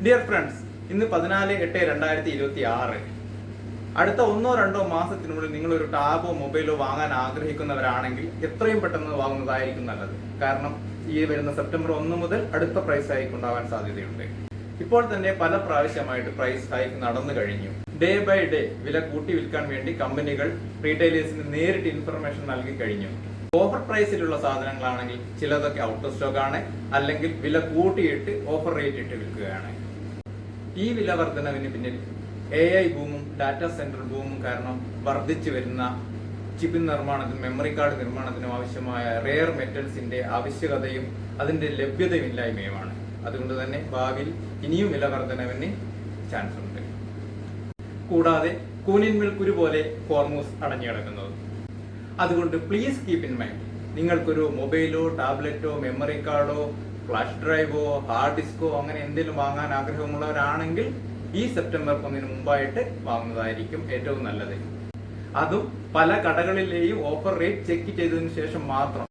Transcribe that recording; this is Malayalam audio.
ഡിയർ ഫ്രണ്ട്സ്, ഇന്ന് 14/8/2026. അടുത്ത 1-2 മാസത്തിനുള്ളിൽ നിങ്ങൾ ഒരു ടാബോ മൊബൈലോ വാങ്ങാൻ ആഗ്രഹിക്കുന്നവരാണെങ്കിൽ എത്രയും പെട്ടെന്ന് വാങ്ങുന്നതായിരിക്കും നല്ലത്. കാരണം ഈ വരുന്ന സെപ്റ്റംബർ 1 മുതൽ അടുത്ത പ്രൈസ് ഹൈക്ക് ഉണ്ടാവാൻ സാധ്യതയുണ്ട്. ഇപ്പോൾ തന്നെ പല പ്രാവശ്യമായിട്ട് പ്രൈസ് ഹൈക്ക് നടന്നു കഴിഞ്ഞു. ഡേ ബൈ ഡേ വില കൂട്ടി വിൽക്കാൻ വേണ്ടി കമ്പനികൾ റീറ്റെയിലേഴ്സിന് നേരിട്ട് ഇൻഫർമേഷൻ നൽകി കഴിഞ്ഞു. ഓഫർ പ്രൈസിലുള്ള സാധനങ്ങളാണെങ്കിൽ ചിലതൊക്കെ ഔട്ട് ഓഫ് സ്റ്റോക്ക് ആണ്, അല്ലെങ്കിൽ വില കൂട്ടിയിട്ട് ഓഫർ റേറ്റ് ഇട്ട് വിൽക്കുകയാണ്. ഈ വില വർധനവിന് പിന്നിൽ AI ബൂമും ഡാറ്റാ സെന്റർ ബൂമും കാരണം വർദ്ധിച്ചു വരുന്ന ചിപ്പ് നിർമ്മാണത്തിനും മെമ്മറി കാർഡ് നിർമ്മാണത്തിനും ആവശ്യമായ റെയർ മെറ്റൽസിന്റെ ആവശ്യകതയും അതിന്റെ ലഭ്യതയില്ലായ്മയുമാണ്. അതുകൊണ്ട് തന്നെ ഭാവിയിൽ ഇനിയും വില വർധനവിന് ചാൻസ് ഉണ്ട്. കൂടാതെ കൂനിന്മേൽ കുരു പോലെ ഹോർമൂസ് അടഞ്ഞു കിടക്കുന്നത്. അതുകൊണ്ട് പ്ലീസ് കീപ് ഇൻ മൈൻഡ്, നിങ്ങൾക്കൊരു മൊബൈലോ ടാബ്ലറ്റോ മെമ്മറി കാർഡോ ഫ്ലാഷ് ഡ്രൈവോ ഹാർഡ് ഡിസ്കോ അങ്ങനെ എന്തെങ്കിലും വാങ്ങാൻ ആഗ്രഹമുള്ളവരാണെങ്കിൽ ഈ സെപ്റ്റംബർ 1 മുമ്പായിട്ട് വാങ്ങുന്നതായിരിക്കും ഏറ്റവും നല്ലത്. അതും പല കടകളിലെയും ഓഫർ റേറ്റ് ചെക്ക് ചെയ്തതിനു ശേഷം മാത്രം.